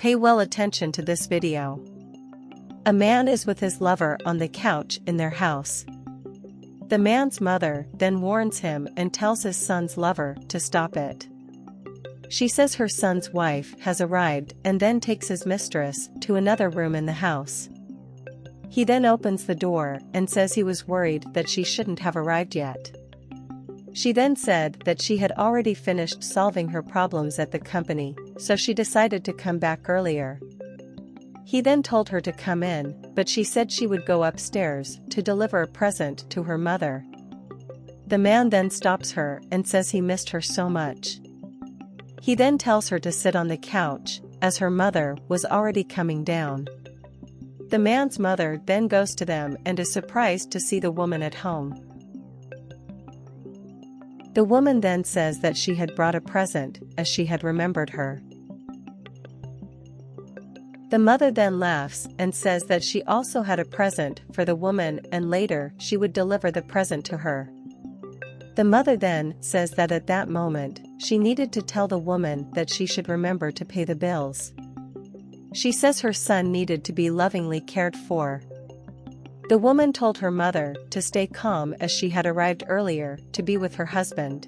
Pay well attention to this video. A man is with his lover on the couch in their house. The man's mother then warns him and tells his son's lover to stop it. She says her son's wife has arrived and then takes his mistress to another room in the house. He then opens the door and says he was worried that she shouldn't have arrived yet. She then said that she had already finished solving her problems at the company, so she decided to come back earlier. He then told her to come in, but she said she would go upstairs to deliver a present to her mother. The man then stops her and says he missed her so much. He then tells her to sit on the couch, as her mother was already coming down. The man's mother then goes to them and is surprised to see the woman at home. The woman then says that she had brought a present, as she had remembered her. The mother then laughs and says that she also had a present for the woman and later she would deliver the present to her. The mother then says that at that moment, she needed to tell the woman that she should remember to pay the bills. She says her son needed to be lovingly cared for. The woman told her mother to stay calm as she had arrived earlier to be with her husband.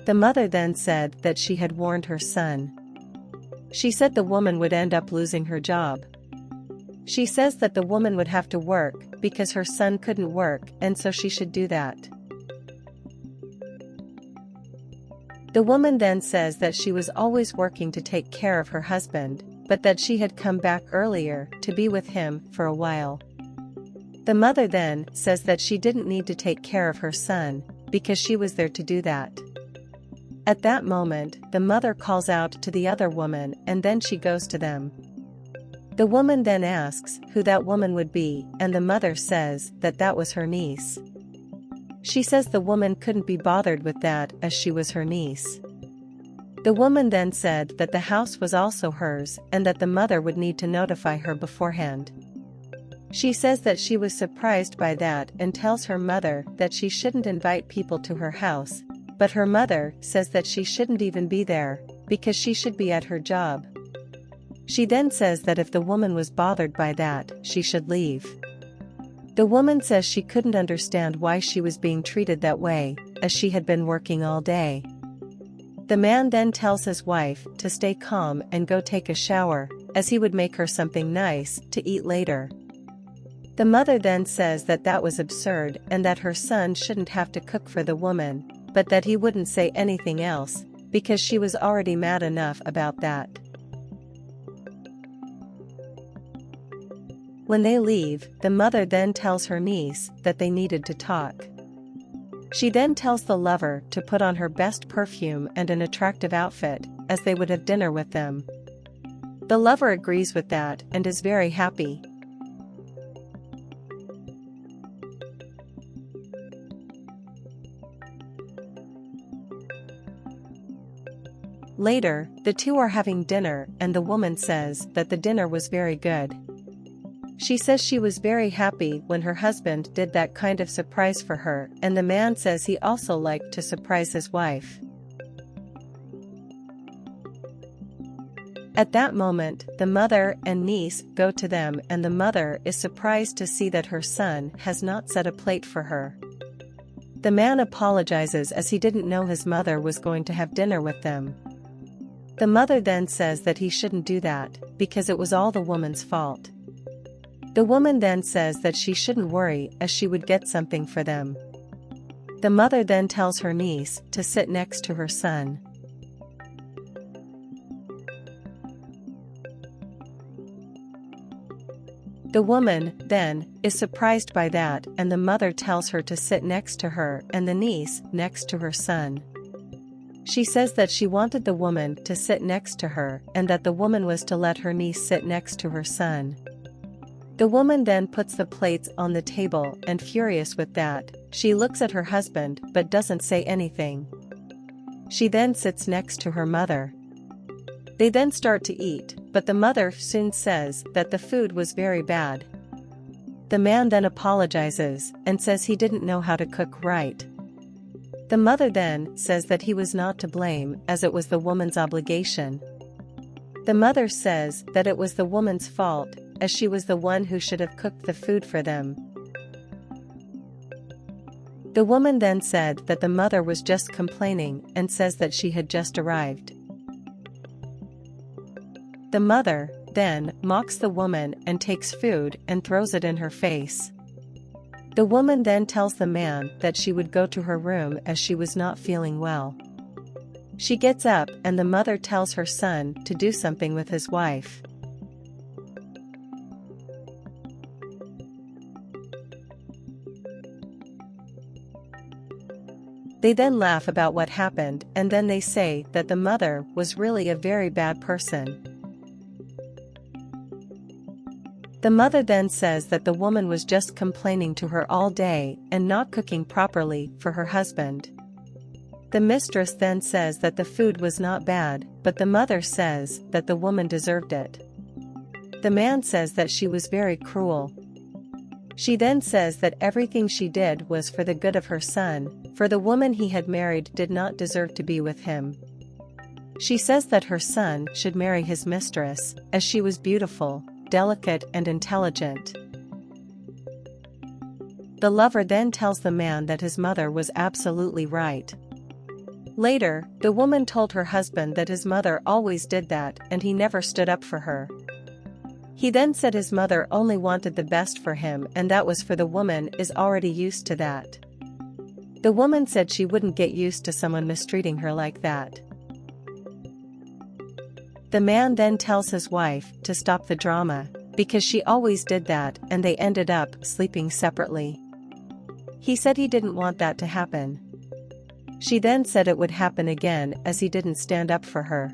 The mother then said that she had warned her son. She said the woman would end up losing her job. She says that the woman would have to work because her son couldn't work and so she should do that. The woman then says that she was always working to take care of her husband, but that she had come back earlier to be with him for a while. The mother then says that she didn't need to take care of her son, because she was there to do that. At that moment, the mother calls out to the other woman and then she goes to them. The woman then asks who that woman would be, and the mother says that that was her niece. She says the woman couldn't be bothered with that as she was her niece. The woman then said that the house was also hers and that the mother would need to notify her beforehand. She says that she was surprised by that and tells her mother that she shouldn't invite people to her house, but her mother says that she shouldn't even be there, because she should be at her job. She then says that if the woman was bothered by that, she should leave. The woman says she couldn't understand why she was being treated that way, as she had been working all day. The man then tells his wife to stay calm and go take a shower, as he would make her something nice to eat later. The mother then says that that was absurd and that her son shouldn't have to cook for the woman, but that he wouldn't say anything else, because she was already mad enough about that. When they leave, the mother then tells her niece that they needed to talk. She then tells the lover to put on her best perfume and an attractive outfit, as they would have dinner with them. The lover agrees with that and is very happy. Later, the two are having dinner and the woman says that the dinner was very good. She says she was very happy when her husband did that kind of surprise for her, and the man says he also liked to surprise his wife. At that moment, the mother and niece go to them and the mother is surprised to see that her son has not set a plate for her. The man apologizes as he didn't know his mother was going to have dinner with them. The mother then says that he shouldn't do that, because it was all the woman's fault. The woman then says that she shouldn't worry as she would get something for them. The mother then tells her niece to sit next to her son. The woman, then, is surprised by that and the mother tells her to sit next to her and the niece next to her son. She says that she wanted the woman to sit next to her and that the woman was to let her niece sit next to her son. The woman then puts the plates on the table and furious with that, she looks at her husband but doesn't say anything. She then sits next to her mother. They then start to eat, but the mother soon says that the food was very bad. The man then apologizes and says he didn't know how to cook right. The mother then says that he was not to blame as it was the woman's obligation. The mother says that it was the woman's fault, as she was the one who should have cooked the food for them. The woman then said that the mother was just complaining and says that she had just arrived. The mother, then, mocks the woman and takes food and throws it in her face. The woman then tells the man that she would go to her room as she was not feeling well. She gets up and the mother tells her son to do something with his wife. They then laugh about what happened and then they say that the mother was really a very bad person. The mother then says that the woman was just complaining to her all day and not cooking properly for her husband. The mistress then says that the food was not bad, but the mother says that the woman deserved it. The man says that she was very cruel. She then says that everything she did was for the good of her son, for the woman he had married did not deserve to be with him. She says that her son should marry his mistress, as she was beautiful, delicate and intelligent. The lover then tells the man that his mother was absolutely right. Later, the woman told her husband that his mother always did that and he never stood up for her. He then said his mother only wanted the best for him and that was for the woman is already used to that. The woman said she wouldn't get used to someone mistreating her like that. The man then tells his wife to stop the drama, because she always did that and they ended up sleeping separately. He said he didn't want that to happen. She then said it would happen again as he didn't stand up for her.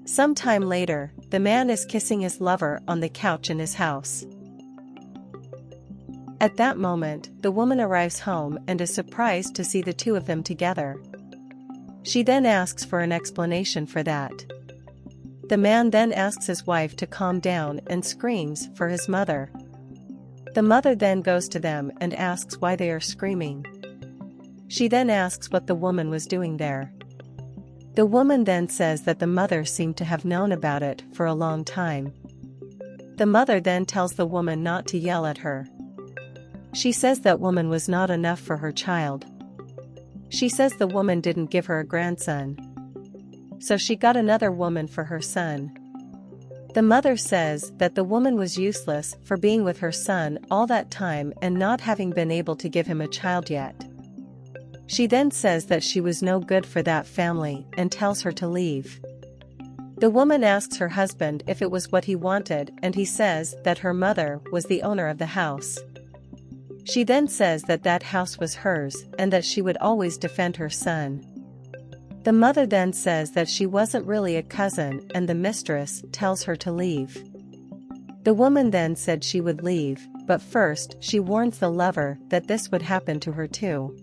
Sometime later, the man is kissing his lover on the couch in his house. At that moment, the woman arrives home and is surprised to see the two of them together. She then asks for an explanation for that. The man then asks his wife to calm down and screams for his mother. The mother then goes to them and asks why they are screaming. She then asks what the woman was doing there. The woman then says that the mother seemed to have known about it for a long time. The mother then tells the woman not to yell at her. She says that woman was not enough for her child. She says the woman didn't give her a grandson. So she got another woman for her son. The mother says that the woman was useless for being with her son all that time and not having been able to give him a child yet. She then says that she was no good for that family and tells her to leave. The woman asks her husband if it was what he wanted and he says that her mother was the owner of the house. She then says that that house was hers and that she would always defend her son. The mother then says that she wasn't really a cousin and the mistress tells her to leave. The woman then said she would leave, but first she warns the lover that this would happen to her too.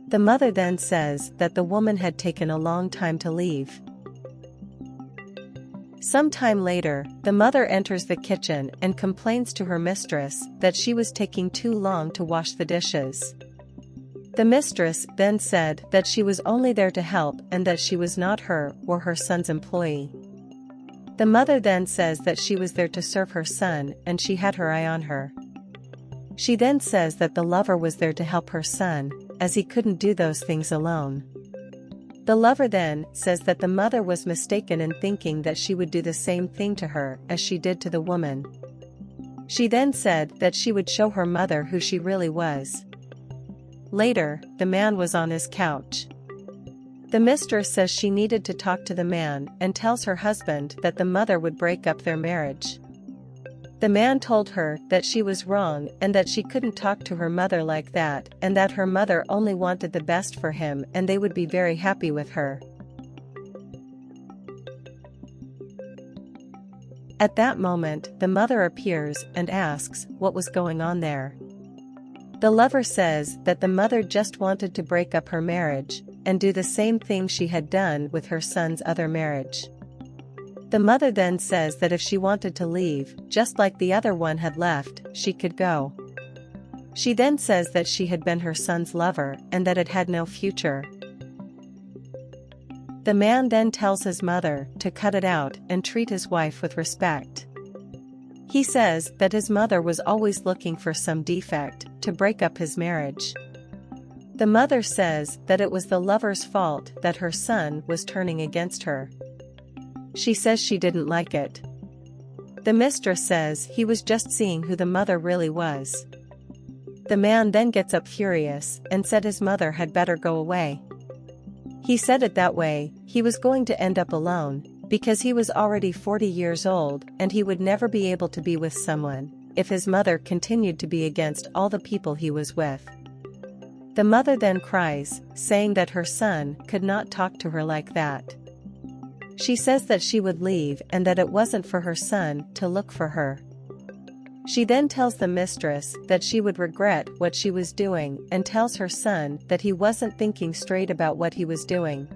The mother then says that the woman had taken a long time to leave. Sometime later, the mother enters the kitchen and complains to her mistress that she was taking too long to wash the dishes. The mistress then said that she was only there to help and that she was not her or her son's employee. The mother then says that she was there to serve her son and she had her eye on her. She then says that the lover was there to help her son, as he couldn't do those things alone. The lover then says that the mother was mistaken in thinking that she would do the same thing to her as she did to the woman. She then said that she would show her mother who she really was. Later, the man was on his couch. The mistress says she needed to talk to the man and tells her husband that the mother would break up their marriage. The man told her that she was wrong and that she couldn't talk to her mother like that and that her mother only wanted the best for him and they would be very happy with her. At that moment, the mother appears and asks what was going on there. The lover says that the mother just wanted to break up her marriage and do the same thing she had done with her son's other marriage. The mother then says that if she wanted to leave, just like the other one had left, she could go. She then says that she had been her son's lover and that it had no future. The man then tells his mother to cut it out and treat his wife with respect. He says that his mother was always looking for some defect to break up his marriage. The mother says that it was the lover's fault that her son was turning against her. She says she didn't like it. The mistress says he was just seeing who the mother really was. The man then gets up furious and said his mother had better go away. He said it that way, he was going to end up alone, because he was already 40 years old and he would never be able to be with someone if his mother continued to be against all the people he was with. The mother then cries, saying that her son could not talk to her like that. She says that she would leave and that it wasn't for her son to look for her. She then tells the mistress that she would regret what she was doing and tells her son that he wasn't thinking straight about what he was doing.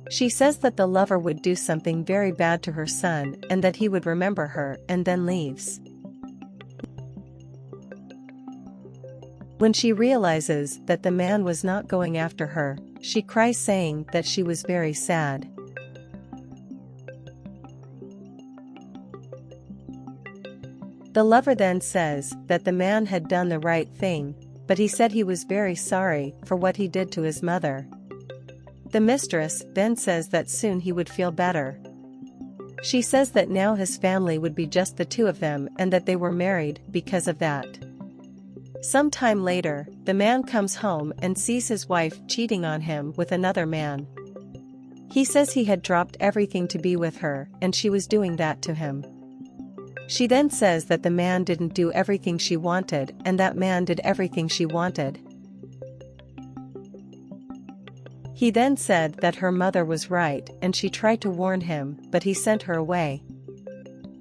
She says that the lover would do something very bad to her son and that he would remember her and then leaves. When she realizes that the man was not going after her, she cries saying that she was very sad. The lover then says that the man had done the right thing, but he said he was very sorry for what he did to his mother. The mistress then says that soon he would feel better. She says that now his family would be just the two of them and that they were married because of that. Some time later, the man comes home and sees his wife cheating on him with another man. He says he had dropped everything to be with her and she was doing that to him. She then says that the man didn't do everything she wanted and that man did everything she wanted. He then said that her mother was right and she tried to warn him, but he sent her away.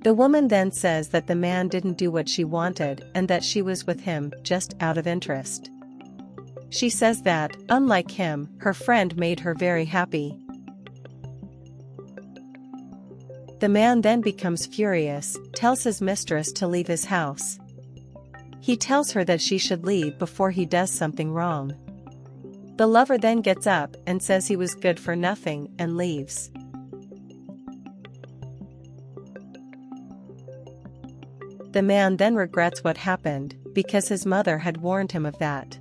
The woman then says that the man didn't do what she wanted and that she was with him just out of interest. She says that, unlike him, her friend made her very happy. The man then becomes furious, tells his mistress to leave his house. He tells her that she should leave before he does something wrong. The lover then gets up and says he was good for nothing and leaves. The man then regrets what happened, because his mother had warned him of that.